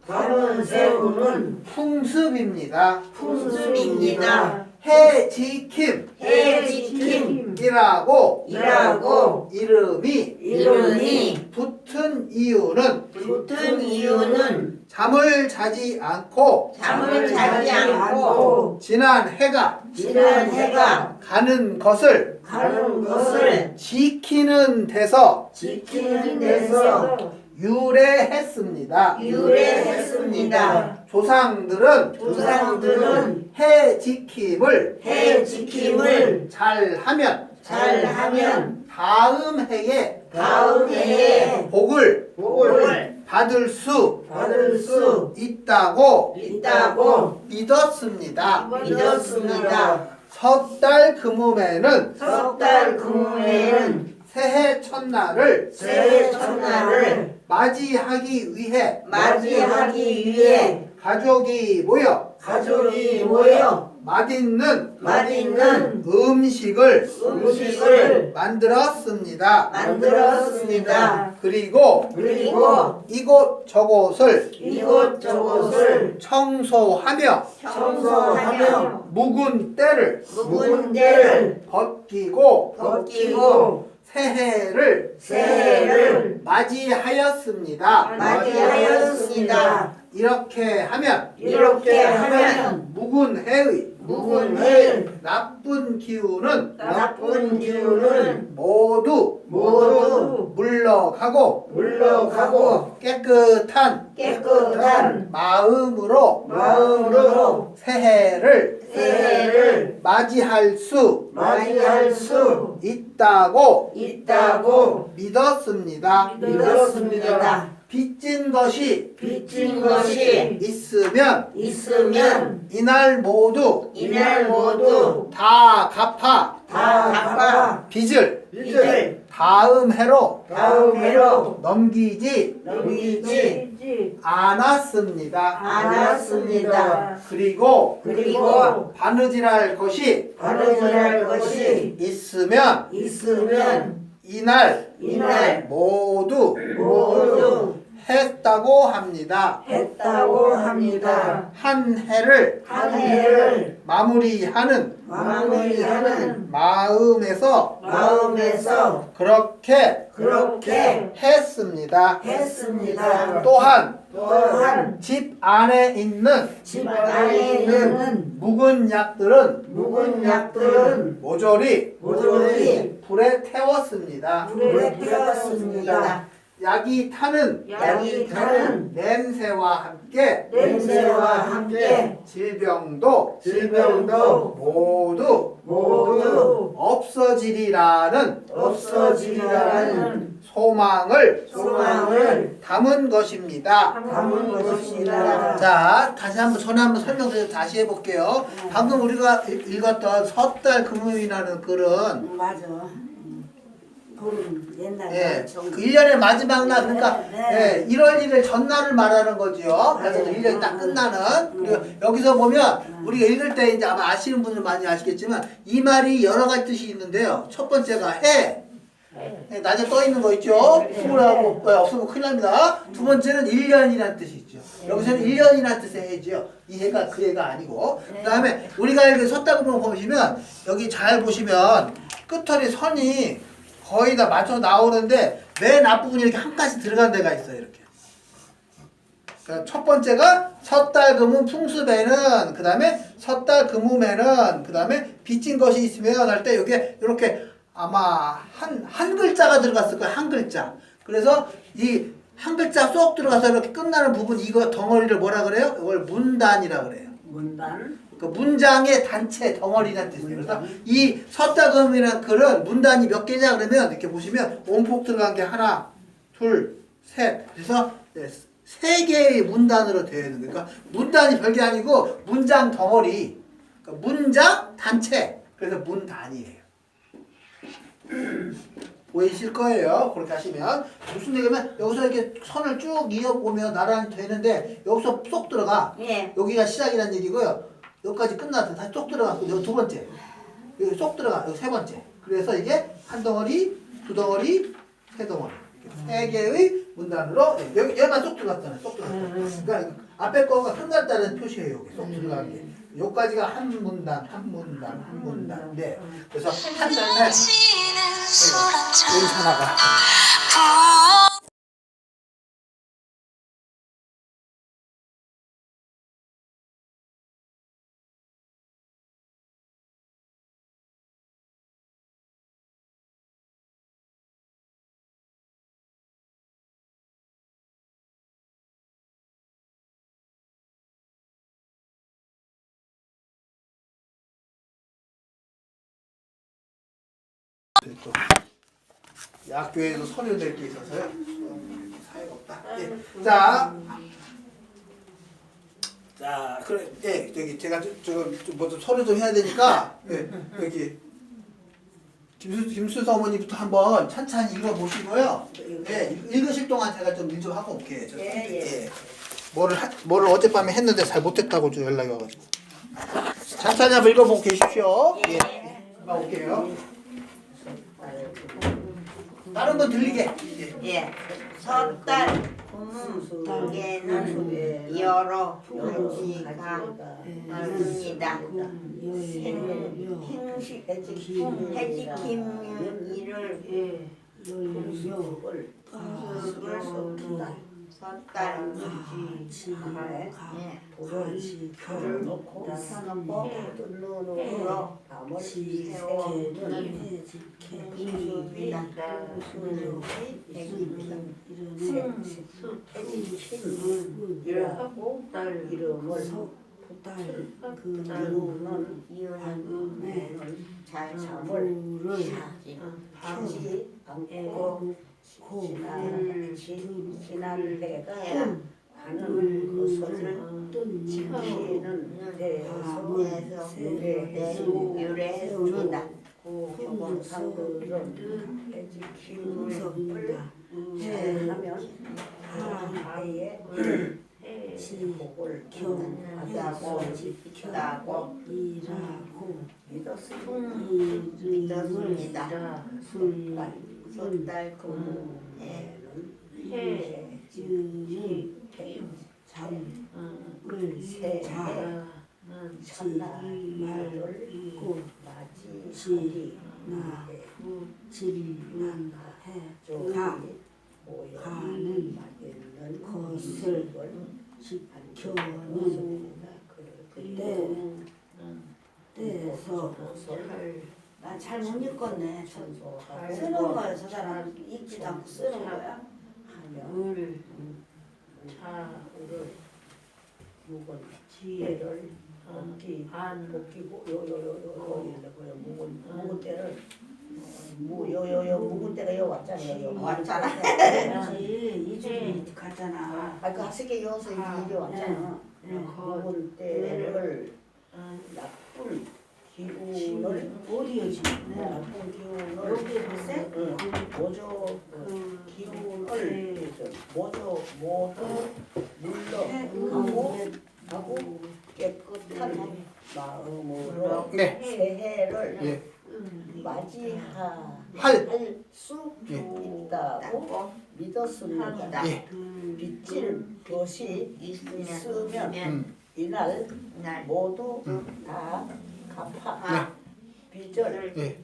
밤은 새우는 풍습입니다. 풍습입니다. 해지킴 해지킴이라고 이라고 이름이 붙은 이유는 잠을 자지 않고 지난 해가 가는 것을 지키는 데서 유래했습니다. 조상들은 해지킴을 잘하면 다음 해에 복을 받을 수 있다고 믿었습니다. 섣달 금음에는 새해 첫날을 맞이하기 위해 가족이 모여 맛있는 음식을 만들었습니다. 그리고 이곳저곳을 청소하며 묵은 때를 벗기고 새해를 맞이하였습니다. 이렇게 하면 묵은 해의 나쁜 기운은 모두 물러가고 깨끗한 마음으로 새해를 맞이할 수 있다고 믿었습니다. 빚진 것이 있으면 이날 모두 다 갚아 빚을 다음 해로 넘기지 않았습니다. 그리고 바느질할 것이 있으면 이날 모두 했다고 합니다. 한 해를 마무리하는 마음에서 그렇게 했습니다. 또한 집 안에 있는 묵은 약들은 모조리 불에 태웠습니다. 약이 타는 냄새와 함께 질병도 모두 없어지리라는 소망을 담은 것입니다. 자, 다시 한번 전에 한번 설명드려 다시 해볼게요. 방금 우리가 읽었던 섣달 금음이라는 글은 맞아. 예, 그 1년의 마지막 날, 그러니까 예, 1월 1일 전날을 말하는 거죠. 그래서 1년이 딱 끝나는. 그리고 여기서 보면 우리가 읽을 때 이제 아마 아시는 분들 많이 아시겠지만 이 말이 여러 가지 뜻이 있는데요. 첫 번째가 해. 낮에 떠 있는 거 있죠? 수고하고 없으면 큰일 납니다. 두 번째는 1년이라는 뜻이 있죠. 여기서는 1년이라는 뜻의 해죠. 이 해가 그 해가 아니고. 그 다음에 우리가 읽은 섰다금을 보시면 여기 잘 보시면 끝털이 선이 거의 다 맞춰 나오는데 맨 앞부분이 이렇게 한 가지 들어간 데가 있어요. 이렇게. 그러니까 첫 번째가 섣달 금음 풍습에는, 그 다음에 섣달 금음에는, 그 다음에 빚진 것이 있으면 할 때 이게 이렇게 아마 한 글자가 들어갔을 거예요. 한 글자. 그래서 이 한 글자 쏙 들어가서 이렇게 끝나는 부분, 이거 덩어리를 뭐라 그래요? 이걸 문단이라 그래요. 그 문장의 단체 덩어리라는 뜻이에요. 그래서 이 섰다금이라는 글은 문단이 몇 개냐 그러면 이렇게 보시면 온폭 들어간 게 하나, 둘, 셋. 그래서 세 개의 문단으로 되어 있는 거예요. 그러니까 문단이 별게 아니고 문장 덩어리. 그러니까 문장 단체. 그래서 문단이에요. 보이실 거예요. 그렇게 하시면 무슨 얘기냐면 여기서 이렇게 선을 쭉 이어보면 나란히 되는데 여기서 쏙 들어가. 여기가 시작이라는 얘기고요. 여기까지 끝났어. 다시 쏙 들어가고 여기 두 번째. 여기 쏙 들어가. 여기 세 번째. 그래서 이게 한 덩어리, 두 덩어리, 세 덩어리. 세 개의 문단으로 여기 얘만 쏙 들어갔잖아요. 쏙 들어갔잖아요. 그러니까 앞에 거가 끝났다는 표시예요. 여기 쏙 들어간 게. 요까지가 한 문단, 한 문단, 한 문단인데 그래서 한 단에 여기 하나가 또 약교에도 서류 낼 게 있어서요. 사회가 없다. 예. 자, 그래, 예, 저기 제가 뭐좀 서류 좀 해야 되니까 예, 여기 김순서 어머니부터 한번 찬찬히 읽어보시고요. 예, 읽으실 동안 제가 좀 일 좀 하고 올게요. 예. 뭐를 어젯밤에 했는데 잘 못했다고 좀 연락이 와가지고 찬찬히 한번 읽어보고 계십시오. 예, 금방 올게요. 다른 건 들리게. 예. 섣달 궁에는 여러 가지가 있습니다. 행식 해지킴이를 섣달 불을 놓고 눈으로 세우는 해지킴이를 하고 이름을 이유는 잠을 자지 않고 지난 해가 하는 것을 지키는 데에서 유래했습니다. 조상들은 해지킴을 잘하면 하에 복을 받다고 있다고 믿었습니다. 섣달 궁에는 잠을 새해 첫날을 맞이하리 가는 것을 지켜는 때에서 나 잘 못 읽겠네. 쓰는 거야. 저 사람 읽지도 않고 쓰는 거야. 묵은 지혜를 복기고 묵은 때를 묵은 때가 여 왔잖아요. 왔잖아. 이제 갔잖아. 그 학생이 여기서 이리 왔잖아. 묵은 때를 나쁜 기운을 어디여지? 나쁜 기운을 여기에 글쎄? 모조 기운을 모두 물러가고 깨끗한 마음으로 새해를 맞이할 수 있다고 믿었습니다. 빚질 것이 있으면 이날 모두 다 갚아 빚을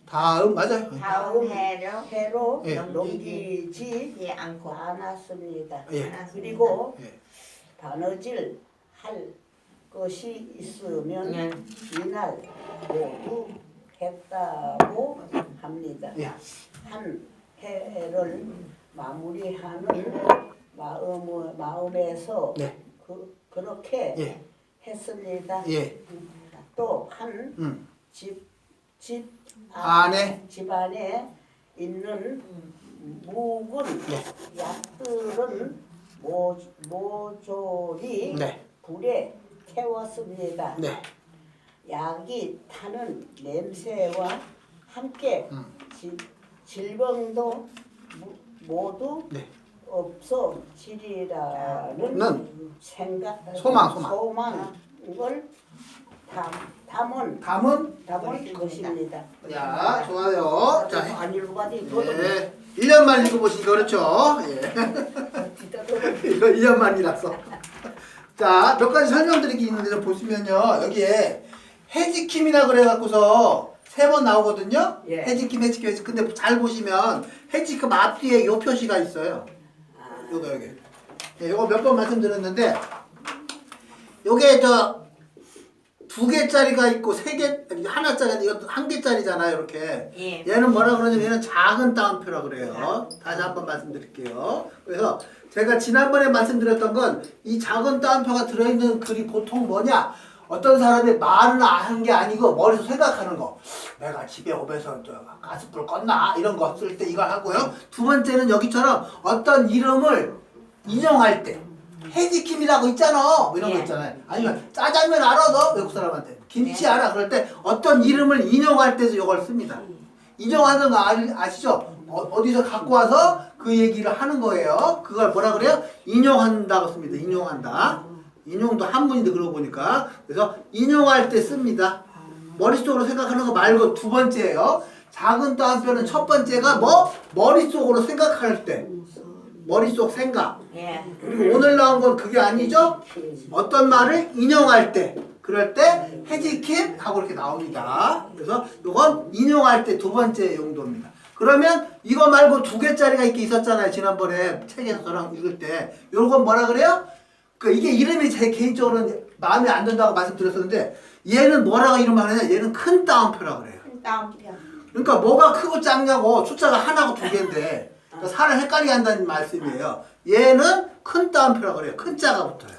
다음 맞아요. 다음 해로 예. 넘기지 않았습니다. 예. 그리고 예. 바느질 할 것이 있으면 이날 모두 했다고 합니다. 예. 한 해를 마무리하는 마음에서 그렇게 예. 했습니다. 예. 또 한 집안에 있는 묵은 약들은 모조리 불에 태웠습니다. 약이 타는 냄새와 함께 질병도 모두 없어지리라는 소망을 담은 것입니다. 야, 좋아요. 자, 안 읽어봐도 네. 1년만 읽어보시니까 그렇죠? 예. 이거 1년만이라서. 자, 몇 가지 설명드릴 게 있는데 좀 보시면요. 여기에 해지킴이라 그래갖고서 3번 나오거든요. 예. 해지킴, 해지킴, 해지킴. 근데 잘 보시면 해지킴 앞뒤에 요 표시가 있어요. 요거 여기. 예, 요거 몇 번 말씀드렸는데 요게 저 2개짜리가 있고 3개, 하나짜리, 이것도 1개짜리잖아요, 이렇게. 예. 얘는 뭐라 그러냐면 얘는 작은 따옴표라 그래요. 다시 한번 말씀드릴게요. 그래서 제가 지난번에 말씀드렸던 건 이 작은 따옴표가 들어있는 글이 보통 뭐냐? 어떤 사람이 말을 한 게 아니고 머리에서 생각하는 거. 내가 집에 오면서 가스불 껐나? 이런 거 쓸 때 이걸 하고요. 두 번째는 여기처럼 어떤 이름을 인용할 때. 해지킴이라고 있잖아. 뭐 이런 거 예. 있잖아요. 아니면 짜장면 알아 너? 외국 사람한테. 김치 알아? 그럴 때 어떤 이름을 인용할 때도 이걸 씁니다. 인용하는 거 아시죠? 어디서 갖고 와서 그 얘기를 하는 거예요. 그걸 뭐라 그래요? 인용한다고 씁니다. 인용한다. 인용도 한문인데 그러고 보니까. 그래서 인용할 때 씁니다. 머릿속으로 생각하는 거 말고 두 번째예요. 작은 따옴표는 첫 번째가 뭐? 머릿속으로 생각할 때. 머릿속 생각. 예. 그리고 오늘 나온 건 그게 아니죠? 어떤 말을 인용할 때. 그럴 때 해지킴 하고 이렇게 나옵니다. 그래서 이건 인용할 때 두 번째 용도입니다. 그러면 이거 말고 2개짜리가 있게 있었잖아요. 지난번에 책에서 저랑 읽을 때. 요건 뭐라 그래요? 그 이게 이름이 제 개인적으로는 마음에 안 든다고 말씀드렸었는데 얘는 뭐라고 이름을 하느냐? 얘는 큰 따옴표라 그래요. 따옴표. 그러니까 뭐가 크고 작냐고 숫자가 하나고 2개인데 그러니까 사를 헷갈리게 한다는 말씀이에요. 얘는 큰 따옴표라 그래요. 큰 자가 붙어요.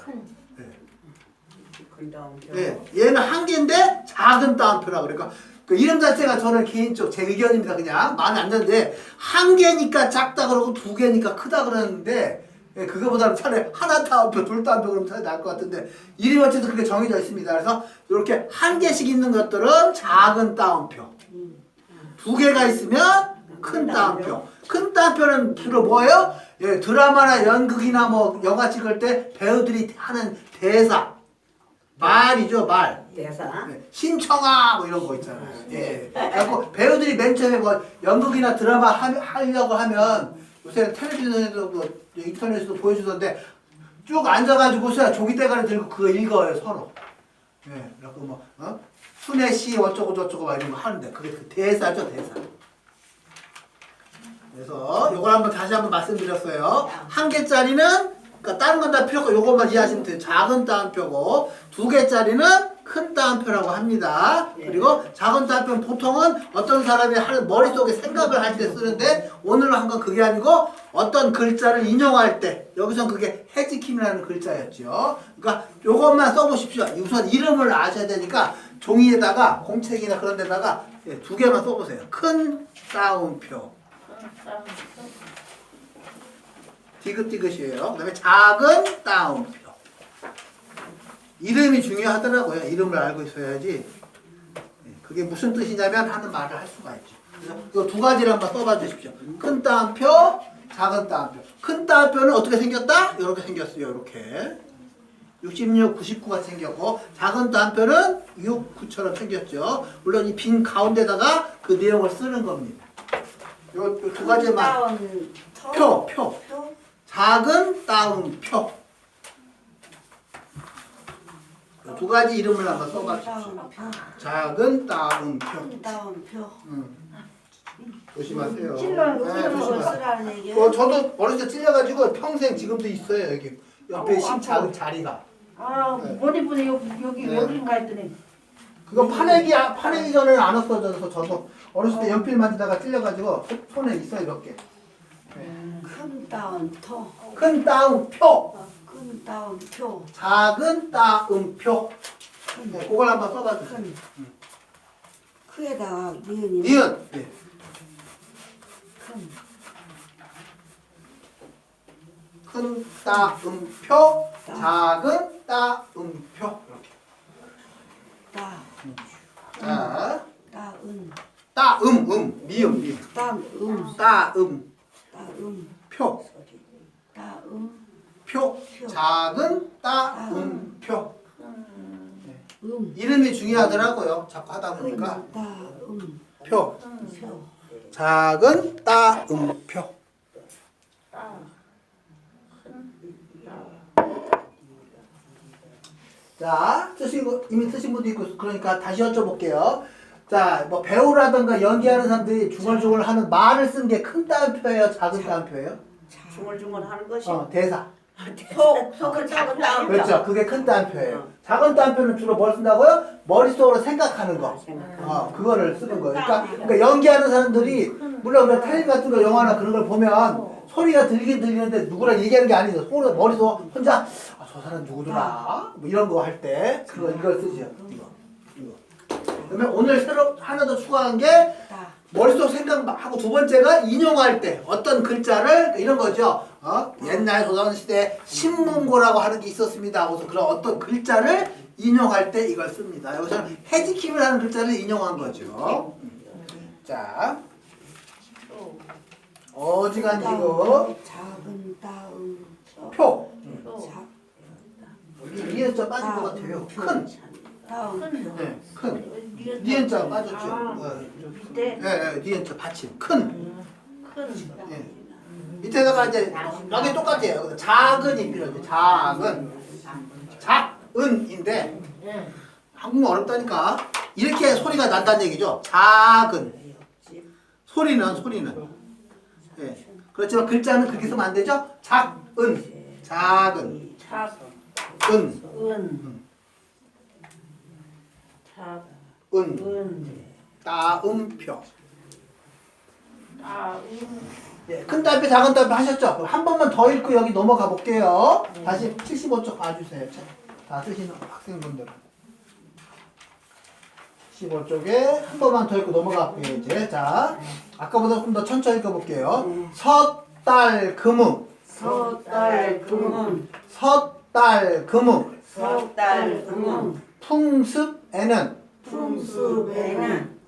큰 따옴표. 네, 얘는 1개인데 작은 따옴표라 그러니까 그 이름 자체가 저는 개인적 제 의견입니다. 그냥 마음에 안 드는데 1개니까 작다 그러고 2개니까 크다 그러는데 예, 그거보다는 차라리 하나 따옴표, 둘 따옴표 그러면 차라리 나을 것 같은데 이름이 어쨌든 그렇게 정해져 있습니다. 그래서 이렇게 1개씩 있는 것들은 작은 따옴표, 2개가 있으면 큰 따옴표. 큰 따옴표는 주로 뭐예요? 예, 드라마나 연극이나 뭐 영화 찍을 때 배우들이 하는 대사, 말이죠, 말. 대사. 네, 신청아 뭐 이런 거 있잖아요. 예. 그리고 배우들이 맨 처음에 뭐 연극이나 드라마 하려고 하면 요새 텔레비전에도 뭐 인터넷에도 보여주던데 쭉 앉아가지고서 종이대가리 들고 그거 읽어요 서로. 예. 그리고 뭐 순애 씨 어쩌고 저쩌고 막 이런 거 하는데 그게 그 대사죠 대사. 그래서 요걸 한번 다시 한번 말씀드렸어요. 1개짜리는 그러니까 다른 건 다 필요 없고 요것만 이해하시면 돼요. 작은 따옴표고 2개짜리는 큰 따옴표라고 합니다. 그리고 작은 따옴표는 보통은 어떤 사람이 머릿속에 생각을 할 때 쓰는데 오늘 한 건 그게 아니고 어떤 글자를 인용할 때 여기선 그게 해지킴이라는 글자였죠. 그러니까 요것만 써보십시오. 우선 이름을 아셔야 되니까 종이에다가 공책이나 그런 데다가 2개만 써보세요. 큰 따옴표. 디귿디귿이에요. 그 다음에 작은 따옴표. 이름이 중요하더라고요. 이름을 알고 있어야지. 그게 무슨 뜻이냐면 하는 말을 할 수가 있죠. 그래서 이 2가지를 한번 써봐 주십시오. 큰 따옴표, 작은 따옴표. 큰 따옴표는 어떻게 생겼다? 이렇게 생겼어요. 이렇게. 66, 99가 생겼고 작은 따옴표는 6, 9처럼 생겼죠. 물론 이 빈 가운데다가 그 내용을 쓰는 겁니다. 요 2가지만. 표. 작은 따옴표. 2가지 이름을 한번 써봐 주십시오. 작은 따옴표. 큰 따옴표. 조심하세요. 찔러 조심하세요. 쓰라는 얘기예요. 저도 어렸을 때 찔려가지고 평생 지금도 있어요. 여기 옆에 작은 자리가. 머리 분에 여기 네. 여기인가 했더니 그거 파내기 전에는 안 없어져서 저도 어렸을 때 연필 만지다가 찔려가지고 손에 있어요 몇 개. 큰 따옴표. 큰 따옴표. 큰 따옴표. 작은 따옴표. 네, 그걸 한번 써봐주세요. 크에다가 니은이. 니은. 네. 큰 따옴표, 작은 따옴표. 이렇게. 따. 자, 따은. 미음. 따음. 따음, 따음. 표. 따음. 표. 작은 따음표. 음. 이름이 중요하더라고요. 자꾸 하다 보니까. 따음. 표. 표. 작은 따옴표. 자, 이미 쓰신 분도 있고, 그러니까 다시 여쭤볼게요. 자, 뭐 배우라든가 연기하는 사람들이 중얼중얼 하는 말을 쓴 게 큰 따옴표예요, 작은 따옴표예요? 중얼중얼 하는 것이 대사. 속은 작은 따옴표. 그렇죠. 그게 큰 따옴표예요. 작은 따옴표는 주로 뭘 쓴다고요? 머릿속으로 생각하는 거. 그거를 쓰는 거예요. 그러니까 연기하는 사람들이, 물론 그냥 텔레비 같은 거, 영화나 그런 걸 보면 소리가 들리긴 들리는데 누구랑 얘기하는 게 아니죠. 머릿속 혼자, 저 사람 누구더라? 뭐 이런 거 할 때, 이걸 쓰죠. 이거. 그러면 오늘 새로 하나 더 추가한 게, 머릿속 생각하고 두 번째가 인용할 때 어떤 글자를 이런 거죠. 옛날 조선시대 신문고라고 하는 게 있었습니다. 그래서 그런 어떤 글자를 인용할 때 이걸 씁니다. 여기서는 해지킴이라는 글자를 인용한 거죠. 자, 어지간히 이거 작은 따옴표. 표. 니은자 빠진 것 같아요. 큰. 따옴표. 네, 큰. 니은자 빠졌죠. 밑에 네, 니은자 받침. 큰. 큰 예. 밑에다가 이제 여기 똑같아요. 작은이 필요하죠. 작은인데 한국말 어렵다니까 이렇게 소리가 난다는 얘기죠. 작은 소리는 예. 그렇지만 글자는 그렇게 쓰면 안 되죠. 작은 작은 따옴표. 예, 큰 따옴표, 작은 따옴표 하셨죠? 그럼 한 번만 더 읽고 여기 넘어가 볼게요. 다시 75쪽 봐주세요. 다 쓰시는 학생분들은. 15쪽에 한 번만 더 읽고 넘어가 볼게요. 이제. 자, 아까보다 좀 더 천천히 읽어볼게요. 섣달금음. 풍습에는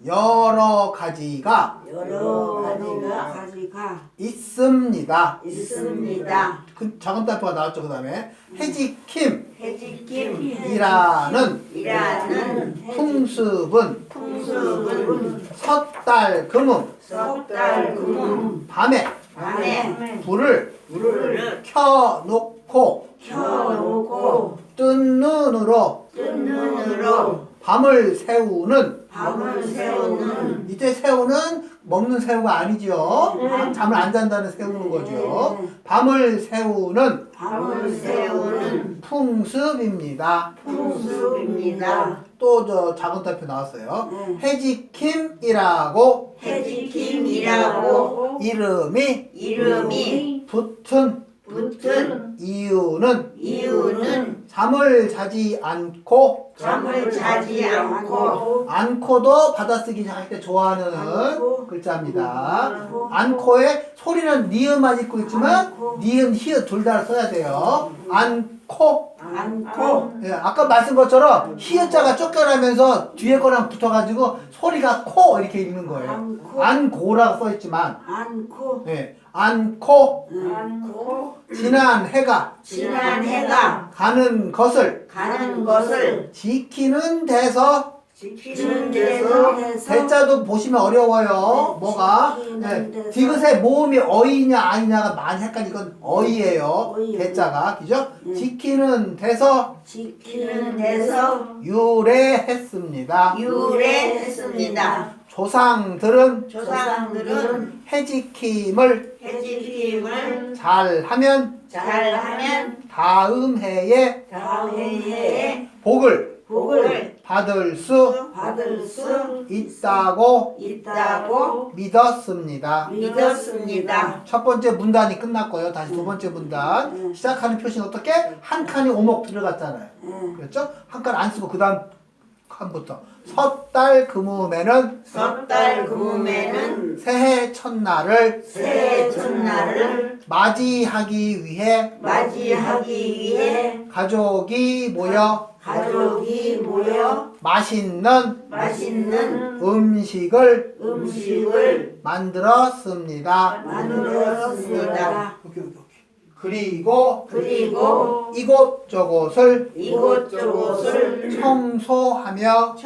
여러 가지가 있습니다. 그 작은 따옴표가 나왔죠. 그 다음에 해지킴이라는 풍습은 섣달금음 밤에 불을 켜놓고 뜬 눈으로 밤을 새우는 이때 새우는 먹는 새우가 아니죠. 잠을 안 잔다는 새우는 거죠. 밤을 새우는 풍습입니다. 또 저 작은 따옴표 나왔어요. 해지킴이라고 이름이 붙은 이유는 잠을 자지 않고 않고도 받아쓰기 할 때 좋아하는 글자입니다. 않고의 소리는 니은만 읽고 있지만 니은, 히읗 둘 다 써야 돼요. 않고 예, 아까 말씀 것처럼 히읗자가 쫓겨나면서 뒤에 거랑 붙어가지고 소리가 코 이렇게 읽는 거예요. 안고라고 써있지만 예, 않고 지난 해가 가는 것을 지키는 데서 대자도 보시면 어려워요. 뭐가? 네. 디귿의 모음이 어이냐 아니냐가 많이 헷갈리. 이건 어이예요. 대자가. 그죠? 지키는 데서 유래했습니다. 조상들은 해지킴을 잘하면 다음 해에 복을 받을 수 있다고 믿었습니다. 첫 번째 문단이 끝났고요. 다시 두 번째 문단 시작하는 표시는 어떻게? 한 칸이 오목 들어갔잖아요. 그렇죠? 한 칸 안 쓰고 그 다음 칸부터 섣달금음에는 새해 첫날을 맞이하기 위해 가족이 모여 맛있는 음식을 만들었습니다. 그리고 이곳저곳을 청소하며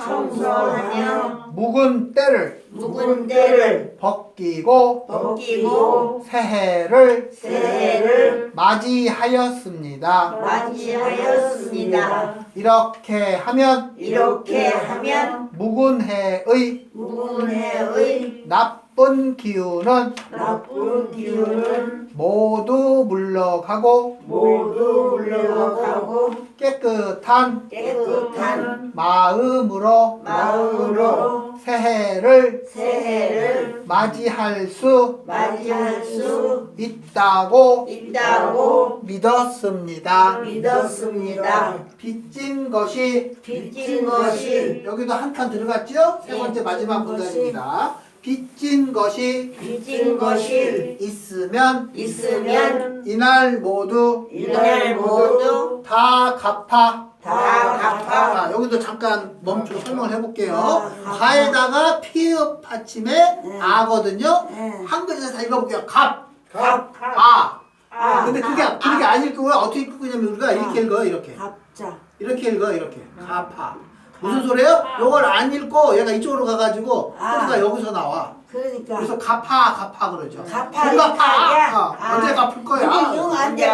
묵은 때를 벗기고 벗기고 새해를 새해를 맞이하였습니다. 맞이하였습니다. 이렇게 하면 이렇게 하면 묵은 해의 묵은 해의 나쁜 기운은 나쁜 기운은 모두 물러가고 모두 물러가고 깨끗한 깨끗한 마음으로 마음으로 새해를 새해를 맞이할 수 맞이할 수 있다고 있다고 믿었습니다. 믿었습니다. 빚진 것이 빚진 것이 여기도 한 칸 들어갔죠? 세 번째 마지막 문단입니다. 빚진 것이 빚진 것이 있으면 있으면 이날 모두 이날 모두 다 갚아. 다 갚아. 자, 여기도 잠깐 멈추고 설명을 해볼게요. 갚아. 가에다가 피읍 받침에 네. 아거든요. 네. 한 글자 다 읽어볼게요. 갚, 갚, 아. 아. 근데 그게 안 읽고 어떻게 읽냐면 우리가 이렇게 읽어요. 이렇게. 갑자. 이렇게 읽어 이렇게. 갚아. 무슨 소리예요? 요걸 안 읽고 얘가 이쪽으로 가가지고 소리가 여기서 나와. 그러니까. 그래서 갚아 그러죠. 갚아, 돈 갚아. 갚아. 언제 갚을 거야? 근데 영안 돼.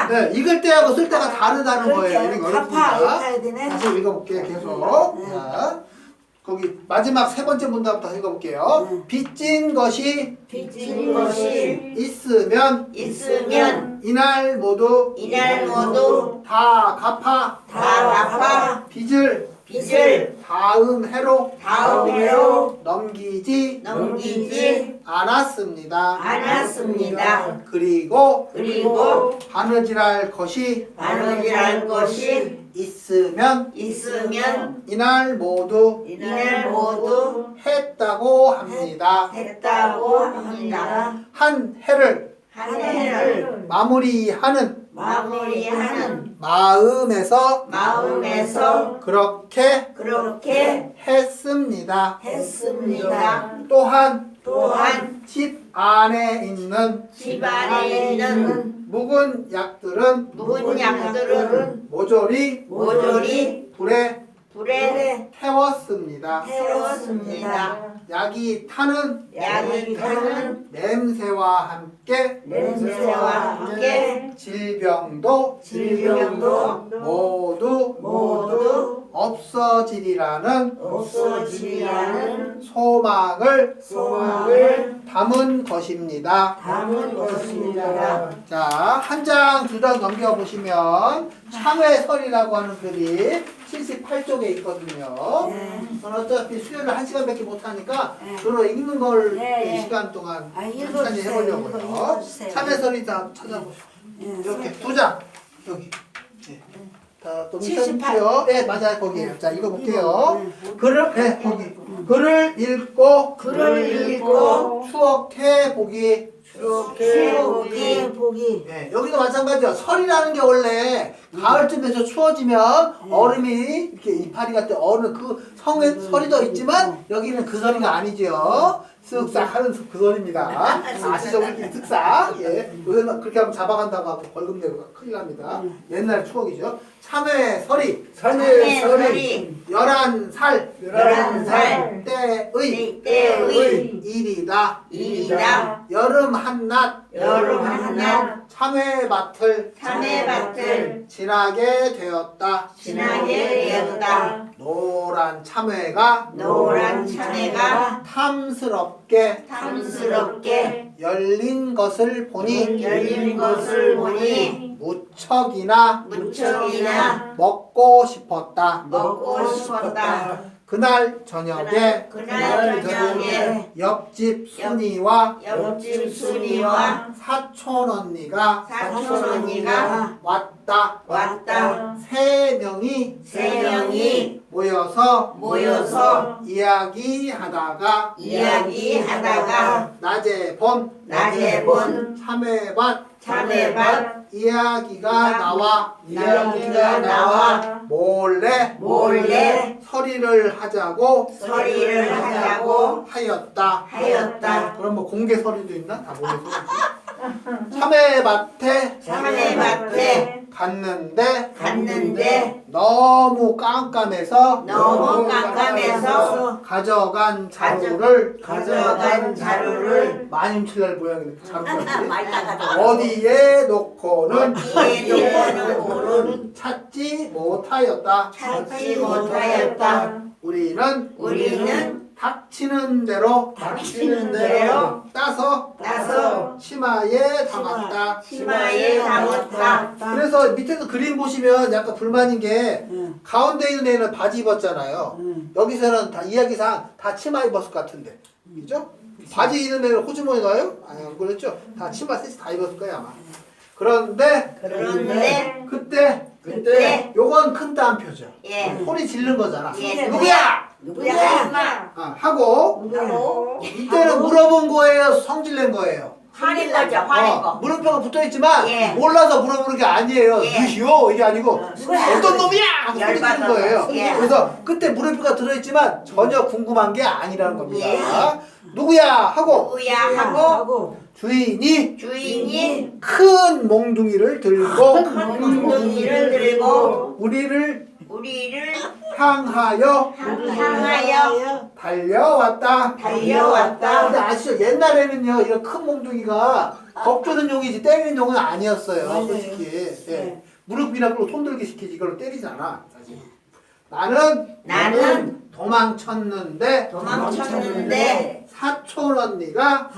그래서 네, 읽을 때하고 쓸 때가 다르다는 거예요. 그렇게 이거 갚아 어렵습니다. 이렇게 해야 되네. 다시 읽어볼게요. 계속. 네. 자, 거기 마지막 세 번째 문단부터 읽어볼게요. 네. 빚진 것이 빚진 것이 있으면 있으면 이날 모두 이날 모두 다 갚아. 다 갚아 빚을 빚을 다음 해로 다음 해로 넘기지 넘기지 않았습니다. 않았습니다. 그리고 그리고 바느질할 것이 바느질할 것이 있으면 있으면 이날 모두 이날 모두 했다고 합니다. 했다고 합니다. 한 해를 한 해를 마무리하는 마무리하는 마음에서 마음에서 그렇게 그렇게 했습니다. 했습니다. 또한 또한 집 안에 있는 집 안에 있는 묵은 약들은 묵은 약들은 모조리 모조리 불에 불에 태웠습니다. 태웠습니다. 약이 타는 약이 타는 냄새와 함께 냄새와 함께 질병도 질병도 모두 없어지리라는 없어지리라는 소망을 소망을 담은 것입니다. 담은 것입니다. 자, 한 장, 두 장 넘겨보시면 참회설이라고 하는 글이 78쪽에 있거든요. 저는 어차피 수요를 1시간밖에 못하니까 네. 주로 읽는 걸 네. 시간 동안 아, 천천히 읽어주세요. 해보려고요. 읽어주세요. 참회설이 다 찾아보시고 예, 이렇게 두 장 여기 다또 78. 미션이요. 네 맞아요 거기에요. 자 읽어볼게요. 네. 글을 거기 글을 읽고 글을 읽고 추억해 보기. 추억해 보기. 네, 여기도 마찬가지요. 설이라는 게 원래 가을쯤에서 추워지면 얼음이 이렇게 이파리가 때 어느 그 성에 설이도 있지만 여기는 그 설이가 아니죠. 쓱싹 하는 그 설입니다. 아시죠? 우리끼리 쓱싹. 예. 요새는 그렇게 하면 잡아간다고 하고 벌금 내고 큰일 납니다. 옛날 추억이죠. 참외설이 11살 11살 때의 일이다. 일이다. 여름 한낮 여름 한낮 참외밭을 지나게 되었다. 지나게 되었다. 노란 참외가 노란 참외가 탐스럽게 탐스럽게 열린 것을 보니 열린 것을 보니 무척이나 먹고 싶었다. 싶었다. 그날 저녁에 그날 저녁에 옆집 순이와 옆집 순이와 사촌 언니가 왔다. 세 명이 모여서 이야기하다가 낮에 본 참외밭 이야기가 나와 몰래 서리를 하자고 하였다. 그럼 뭐 공개 서리도 있나? 다 모르겠어. 참외밭에 갔는데 너무 깜깜해서 너무 깜깜해서 가져간 자루를 많이 훔칠날 모양이네. 자루를 많이 따가지고. 어디에 놓고는 놓고는 찾지 못하였다. 찾지 못하였다. 우리는 닥치는 대로 따서 치마에 담았다. 치마에 담았다. 그래서 밑에서 그림 보시면 약간 불만인 게 가운데 있는 애는 바지 입었잖아요. 여기서는 다 이야기상 다 치마 입었을 것 같은데, 그죠? 바지 입는 애는 호주머니 넣어요? 아니 안 그랬죠? 다 치마 셋이 다 입었을 거예요 아마. 그런데 그때 요건 큰 따옴표죠. 예. 소리 지른 거잖아. 예. 누구야? 누구야? 하고 이때는 물어본 거예요, 성질낸 거예요. 화낸 거죠, 화낸 거. 물음표가 붙어있지만 예. 몰라서 물어보는 게 아니에요. 예. 누구요? 이게 아니고 누구야? 어떤 놈이야? 하고 소리 지른 열받아서. 거예요. 예. 그래서 그때 물음표가 들어있지만 전혀 궁금한 게 아니라는 겁니다. 예. 누구야? 하고 누구야 하고 주인이 주인이 큰 몽둥이를 들고 몽둥이를 들고 우리를 우리를 향하여 달려왔다. 근데 아시죠? 옛날에는요, 이런 큰 몽둥이가 겁주는 용이지 때리는 용은 아니었어요. 맞아요. 솔직히. 예. 네. 무릎이나 끌고 손 들기 시키지 이걸로 때리지 않아. 사실. 나는 도망쳤는데 사촌 언니가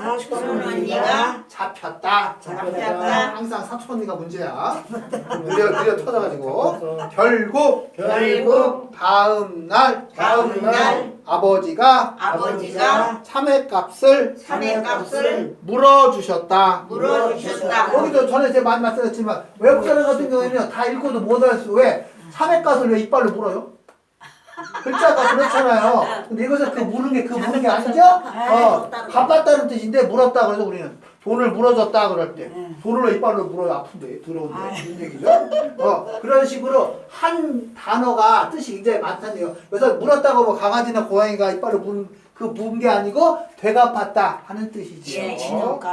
잡혔다. 항상 사촌 언니가 문제야. 느려 터져가지고 결국 다음 날 아버지가 참외값을 물어주셨다. 여기도 전에 제가 많이 말씀드렸지만 외국 사람 같은 경우에는 다 읽어도 못 알았어. 왜? 참외값을 왜 이빨로 물어요? 글자가 그렇잖아요. 근데 이것은 그 무는 게 아니죠? 갚았다는 뜻인데 물었다 그래서 우리는 돈을 물어줬다 그럴 때 돈을 왜 이빨로 물어요? 아픈데 더러운데 이런 얘기죠. 그런 식으로 한 단어가 뜻이 굉장히 많다는 얘기예요. 그래서 물었다고 뭐 강아지나 고양이가 이빨로 문 게 아니고 되갚았다 하는 뜻이죠. 예. 진호가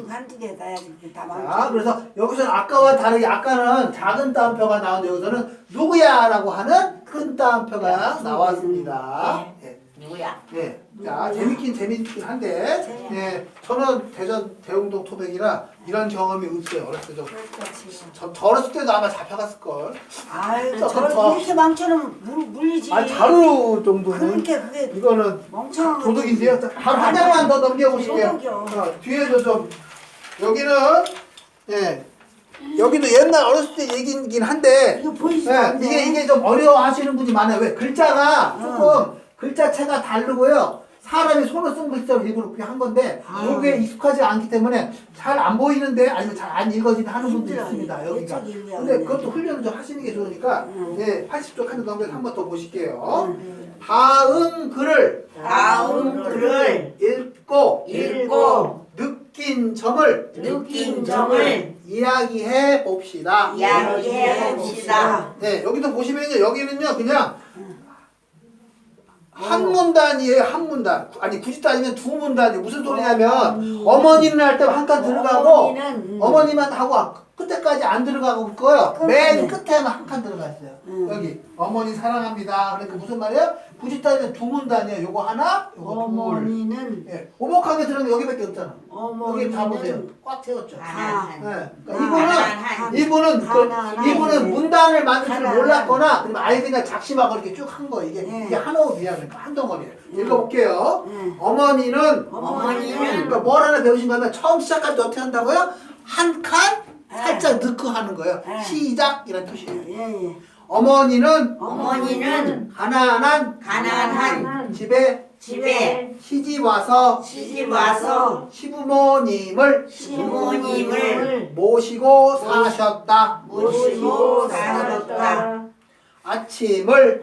한두 개 따야지 다 자, 망쳐. 그래서 여기서는 아까와 다르게 아까는 작은 따옴표가 나오는데 여기서는 누구야라고 하는 큰 따옴표가 나왔습니다. 예. 누구야? 네. 자, 재밌긴 한데, 예, 저는 대전 대웅동 토백이라 이런 경험이 없어요. 어렸을 때 저 어렸을 때도 아마 잡혀갔을 걸. 아유, 저- 저걸 저- 이렇게 망쳐놓으면 물리지. 아니 자루 정도는 그러니까 그게 이거는 멍청한 도둑인데요. 바로 한 장만 더 넘겨보실게요. 도둑이요. 뒤에도 좀 여기는 예. 여기도 옛날 어렸을 때 얘기긴 한데 이거 보이시죠? 예, 이게 좀 어려워하시는 분이 많아요. 왜? 글자가 조금 글자체가 다르고요. 사람이 손을 쓴 글자를 일부러 그렇게 한 건데 이게 익숙하지 않기 때문에 잘 안 보이는데 아니면 잘 안 읽어지는 하는 분도 힘들어요. 있습니다. 여기가. 이쪽 읽어야 근데 돼. 그것도 훈련을 좀 하시는 게 좋으니까 예, 80쪽 한번 넘겨서 한 번 더 보실게요. 다음 글을 읽고 느낀 점을 이야기해 봅시다. 네, 여기도 보시면요, 여기는요, 그냥 한 문단이에요, 한 문단. 아니, 굳이 따지면 두 문단이에요. 무슨 소리냐면, 어머니는 할 때 한 칸 들어가고, 어머니만 하고, 끝에까지 안 들어가고 있고요. 맨 끝에만 한 칸 들어가 있어요. 여기, 어머니 사랑합니다. 그러니까 무슨 말이에요? 굳이 따지면 두 문단이에요. 요거 하나, 요거 둘. 어머니는 예, 오목하게 들어가면 여기밖에 없잖아. 여기 다 보세요. 어머니는 꽉 채웠죠. 하나. 그러니까 이분은 문단을 만들 줄 몰랐거나 아니면 아예 그냥 작심하고 이렇게 쭉 한 거예요. 이게 한 호흡이야. 그러니까 한 덩어리예요. 읽어볼게요. 어머니는 그러니까 뭘 하나 배우신 거면 처음 시작할 때 어떻게 한다고요? 한 칸 살짝 넣고 하는 거예요. 시작 이런 뜻이에요. 어머니는 가난한 집에 시집 와서 시부모님을 모시고 사셨다. 아침을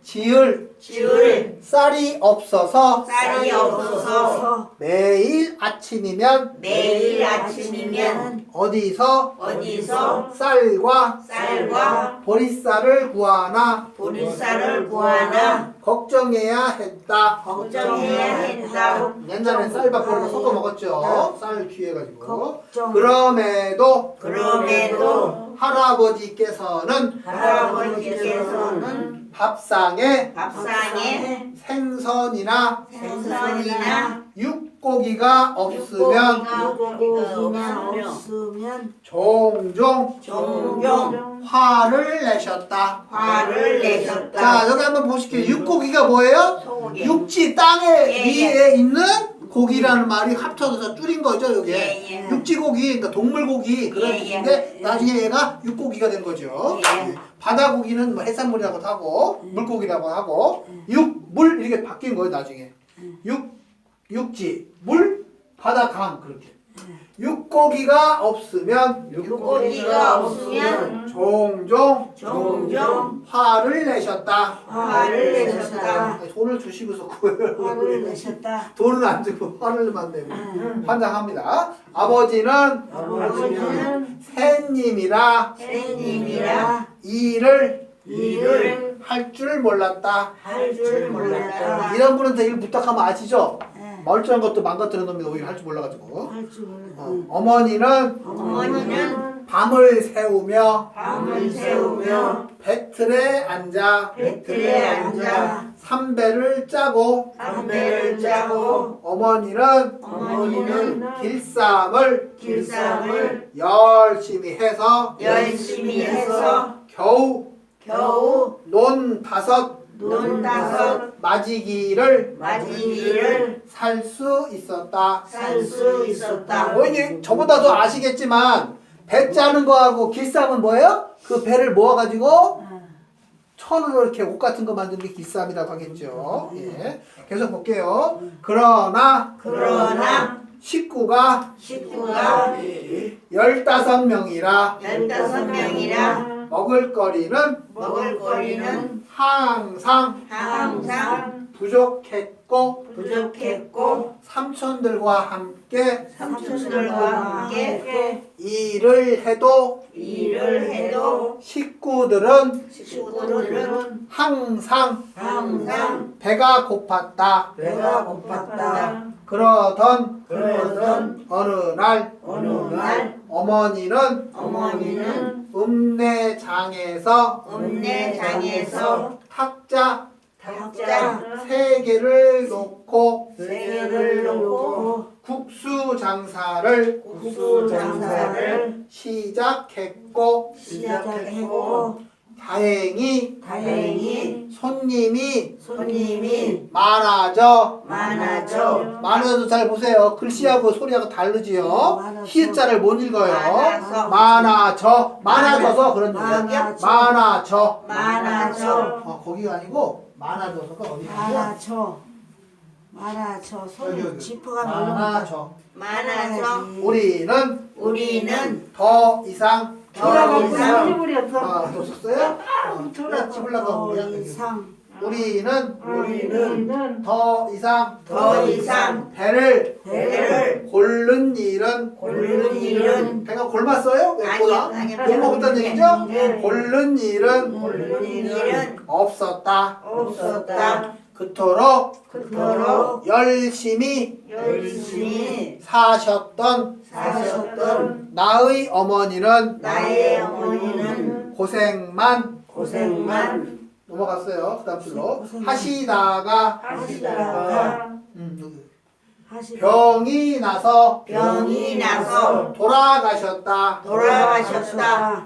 지을 줄 쌀이 없어서 쌀이 없어서 매일 아침이면 매일 아침이면 어디서 어디서 쌀과 쌀과 보리쌀을 구하나 보리쌀을 구하나 걱정해야 했다. 걱정해야 했다. 옛날에 쌀밥으로 섞어 먹었죠. 쌀 귀해가지고. 걱정. 그럼에도 그럼에도 할아버지께서는 할아버지께서는 밥상에 밥상에 생선이나 생선이나 육고기가 없으면 고기가 없으면 종종 종종 화를 내셨다. 화를 내셨다. 자, 여기 한번 보실게요. 육고기가 뭐예요? 소고기. 육지 땅에 예, 위에 있는 고기라는 말이 합쳐져서 줄인 거죠, 여기. 예, 예. 육지고기, 그러니까 동물고기 그런 예, 예. 뜻인데 나중에 얘가 육고기가 된 거죠. 예. 바다고기는 뭐 해산물이라고도 하고 물고기라고 하고 육, 물 이렇게 바뀐 거예요, 나중에. 육지, 물, 바다, 강 그렇게. 육고기가 없으면 육고기가 없으면 종종 종종 화를 내셨다. 화를 내셨다. 돈을 주시고서 구해요. 화를 내셨다. 돈은 안 주고 화를만 내고 환장합니다. 아버지는 아버지는 새님이라 새님이라 일을 일을 할 줄 몰랐다. 할 줄 몰랐다. 이런 분은 일 부탁하면 아시죠? 네. 멀쩡한 것도 망가뜨려 놓으면 오히려 할 줄 몰라가지고. 할 줄 몰라. 어머니는 어머니는 밤을 새우며 밤을 새우며 배틀에 앉아 배틀에 앉아 삼배를 짜고 담배를 짜고 어머니는 길쌈을 길쌈을 열심히 해서 열심히 해서 겨우 겨우 논 다섯 맞이기를 살 수 있었다. 살 수 있었다. 어머니 저보다도 아시겠지만 배 짜는 거하고 길쌈은 뭐예요? 그 배를 모아가지고 천으로 이렇게 옷 같은 거 만드는 게 길쌈이라고 하겠죠. 예. 계속 볼게요. 그러나 식구가 15명이라 15명이라 먹을거리는 먹을거리는 항상 부족했고 삼촌들과 함께 삼촌들과 함께 일을 해도 식구들은 항상 배가 고팠다. 그러던 어느 날 어머니는 읍내장에서 탁자 3개를 놓고 국수 장사를 시작했고 다행히 손님이 많아져 잘 보세요. 글씨하고 소리하고 다르지요. 많아져. 히읗자를 못 읽어요. 많아서. 많아져서 그런 얘기야. 많아져. 많아져. 거기가 아니고 많아져서가 어디야? 많아져. 여기, 손 여기. 지퍼가 많아져. 많아서 우리는 더 이상 더 이상 놓쳤어요? 집으려고 더 하고요. 이상 우리는 더 이상 배를 고른 일은 배가 골랐어요? 왜 골라? 아니요. 못 먹었다는 얘기죠? 네. 고른 일은 없었다. 그토록 열심히 사셨던 나의 어머니는 고생만 넘어갔어요. 그 다음 줄로 하시다가 병이 나서 돌아가셨다.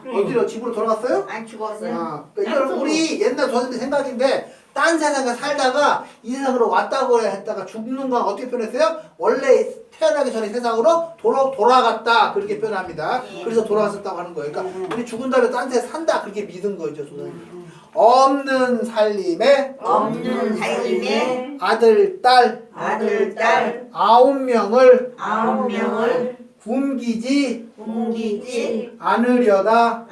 어디로? 집으로 돌아갔어요? 안 죽었어요. 그러니까 이건 우리 옛날 조선들 생각인데 딴 세상에 살다가 이 세상으로 왔다고 했다가 죽는 건 어떻게 표현했어요? 원래 태어나기 전에 세상으로 돌아갔다 그렇게 표현합니다. 그래서 돌아갔었다고 하는 거예요. 그러니까 우리 죽은 다음에 딴 데 산다 그렇게 믿은 거죠. 조선이. 없는 살림에 아들, 딸 9명을 굶기지 않으려다.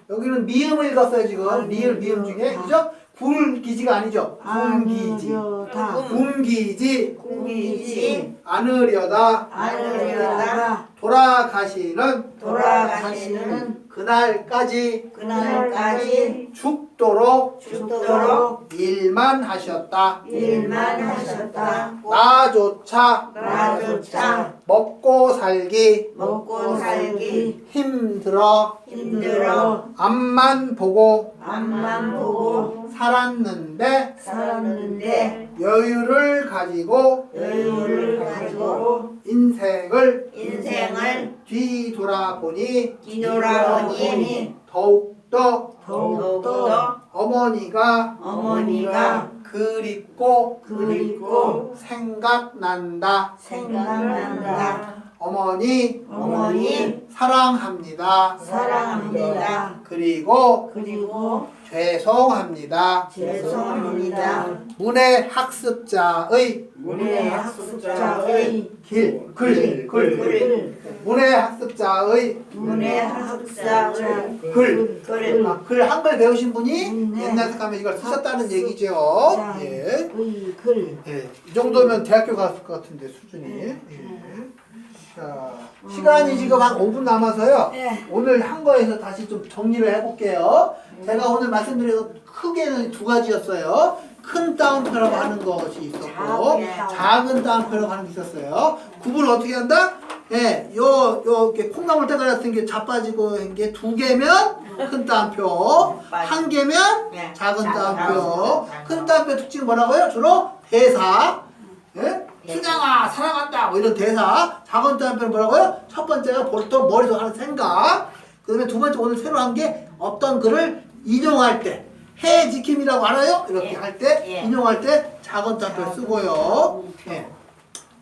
여기는 미음을 읽었어요 지금. 미음 중에 그죠? 굴기지가 아니죠. 굴기지. 안으려다 굶기지 꿈이지 않으려다 안으려다가 돌아가시는 돌아가시는 그날까지 그날까지 죽도록 죽도록 일만 하셨다. 일만 하셨다. 나조차 나조차 먹고 살기 먹고 살기 힘들어 힘들어 앞만 보고 앞만 보고 살았는데 살았는데 여유를 가지고 여유를 가지고 인생을 인생을 뒤돌아보니 뒤돌아보니 더욱더 더욱더 어머니가 어머니가 그립고 그립고 생각난다. 생각난다. 어머니 어머니 사랑합니다. 사랑합니다. 그리고 그리고 죄송합니다. 죄송합니다. 문해학습자의 문해학습자의 글 글 문해학습자의 문해학습자의 글. 글 글 한글 배우신 분이 네. 옛날에 가면 이걸 쓰셨다는 학습. 얘기죠. 자, 예. 글 예. 이 정도면 대학교 갔을 것 같은데 수준이. 예. 자, 시간이 지금 한 5분 남아서요. 예. 오늘 한 거에서 다시 좀 정리를 해볼게요. 제가 오늘 말씀드린 거 크게는 두 가지였어요. 큰 따옴표라고 하는 것이 있었고, 작은 따옴표라고 하는 게 있었어요. 구분을 어떻게 한다? 예, 이렇게 콩나물 때가 같은 게 자빠지고 한 게 두 개면 큰 따옴표, 한 개면 작은 따옴표. 큰 따옴표 특징은 뭐라고요? 주로 대사. 예? 순양아 사랑한다 뭐 이런 대사. 작은 따옴표는 뭐라고요? 첫 번째가 보통 머리로 하는 생각. 그 다음에 두 번째 오늘 새로 한 게 어떤 글을 인용할 때 해지킴이라고 알아요? 이렇게 할 때 인용할 때 작은 따옴표를 쓰고요. 예.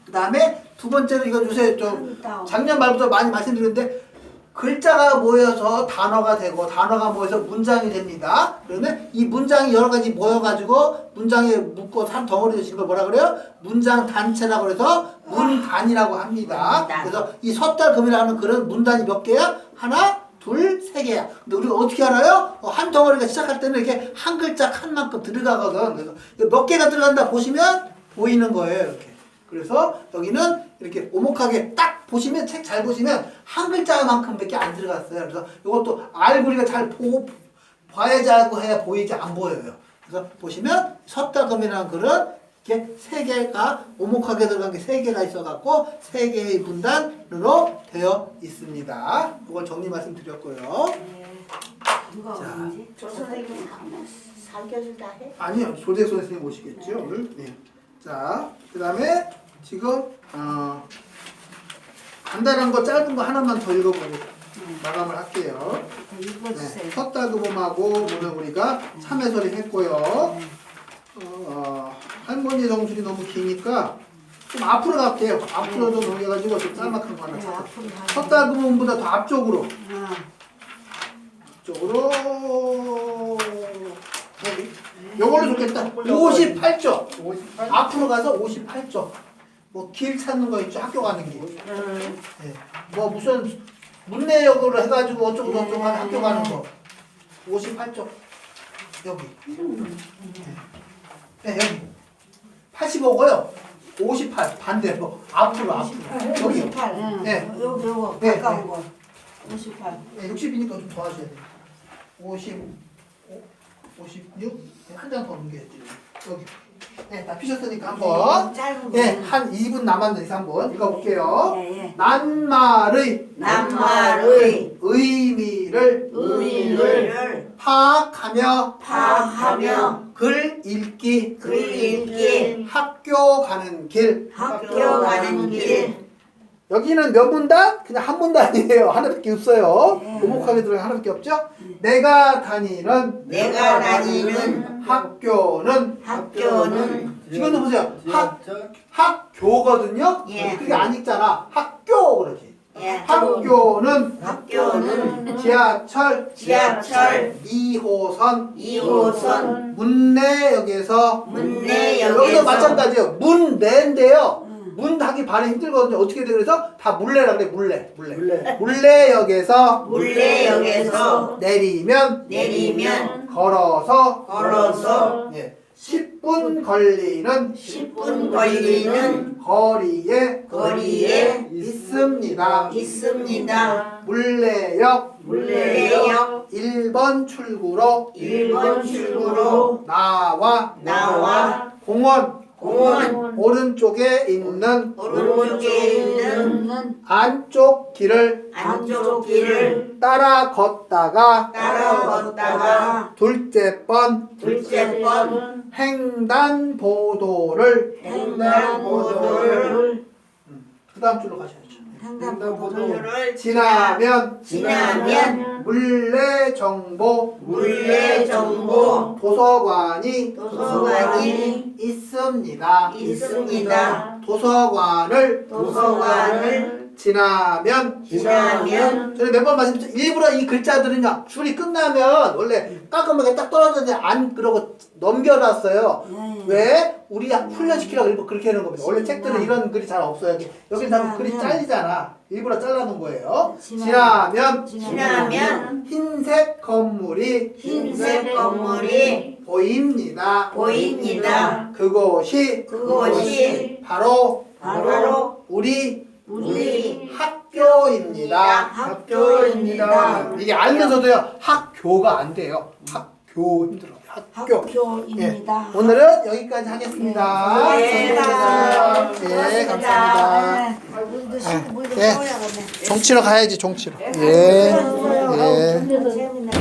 그 다음에 두 번째는 이거 요새 좀 작년 말부터 많이 말씀드렸는데 글자가 모여서 단어가 되고 단어가 모여서 문장이 됩니다. 그러면 이 문장이 여러 가지 모여가지고 문장에 묶고 한 덩어리 되신 걸 뭐라 그래요? 문장 단체라고 해서 문단이라고 합니다. 그래서 이 섣달금이라는 글은 문단이 몇 개야? 하나, 둘, 세 개야. 근데 우리가 어떻게 알아요? 한 덩어리가 시작할 때는 이렇게 한 글자 칸만큼 들어가거든. 그래서 몇 개가 들어간다 보시면 보이는 거예요. 이렇게. 그래서 여기는 이렇게 오목하게 딱 보시면 책 잘 보시면 한 글자만큼밖에 안 들어갔어요. 그래서 이것도 알고 우리가 잘 보고 봐야지 알고 해야 보이지 안 보여요. 그래서 보시면 섰다금이라는 글은 이렇게 세 개가 오목하게 들어간 게 세 개가 있어갖고 세 개의 문단으로 되어 있습니다. 이걸 정리 말씀드렸고요. 누가 자. 오는지 조 선생님이 한번 살펴준다 해? 아니요, 조대소 선생님 오시겠죠 오늘. 네. 자, 그 다음에 지금 간단한 거 짧은 거 하나만 더 읽어보고 마감을 할게요. 읽어주세요. 네, 섰다그봄하고 오늘 우리가 참외소리 했고요. 할머니 정술이 너무 기니까 좀 앞으로 갈게요. 앞으로 좀 넘겨가지고 좀 짤막한 거 하나 네, 찾아. 앞으로 가요. 섰다그봄보다 더 앞쪽으로. 아, 쪽으로 여기. 요걸로 좋겠다. 58쪽. 58? 앞으로 가서 58쪽. 뭐 길 찾는 거 있죠. 학교 가는 길. 예. 뭐 무슨 문내역으로 해가지고 어쩌고 저쩌고 하는 학교 가는 거. 58쪽. 여기. 네, 여기. 85고요. 58 반대로 앞으로. 여기. 58. 응. 네. 요거 네, 가까운 네. 거. 58. 60이니까 좀 더 하셔야 돼요. 56. 한 장 더 넘겨야지. 여기. 네, 다 피셨으니까 한번. 짧은 네, 거는. 한 2분 남았는데 한번 읽어볼게요. 예, 예. 낱말의 낱말의 의미를 파악하며 글 읽기 글 읽기 학교 가는 길. 학교 가는 길 여기는 몇 문단? 그냥 한 문단이에요. 하나밖에 없어요. 네. 오목하게 들어가 하나밖에 없죠? 내가 다니는 학교는 지금도 보세요. 학교거든요. 예. 그게 안 읽잖아. 학교 그러지. 예. 학교는 지하철 2호선 문내역에서 여기도 마찬가지예요. 문내인데요. 문 하기 발음이 힘들거든요. 어떻게 돼? 그래서 다 물레라 그래. 물레역에서 물레역에서 내리면 걸어서 예, 10분 걸리는 10분 걸리는 거리에 거리에 있습니다. 있습니다. 물레역 1번 출구로 1번 출구로 나와 공원 오른쪽에 있는 오른쪽에 있는 안쪽 길을 안쪽 길을 따라 걷다가 둘째 번 횡단보도를 횡단보도를 그 다음 줄로 가셔야죠. 횡단보도를 지나면 물레정보 도서관이 있습니다. 도서관을 지나면 저는 몇 번 말씀드렸죠. 일부러 이 글자들은요 줄이 끝나면 원래 깔끔하게 딱 떨어졌는데 안 그러고 넘겨놨어요. 왜? 우리가 훈련시키라고 일부러 그렇게 해놓은 겁니다. 원래 책들은 이런 글이 잘 없어요. 여기 다 글이 잘리잖아. 일부러 잘라놓은 거예요. 지나면 흰색 건물이 보입니다. 그곳이 바로 우리 학교입니다. 이게 알면서도요 학교가 안 돼요. 학교 힘들어요. 학교입니다. 예, 오늘은 여기까지 하겠습니다. 네, 감사합니다. 물도 씻고 물도 예. 떠야겠네. 종치러 가야지 종치러. 예. 재밌네.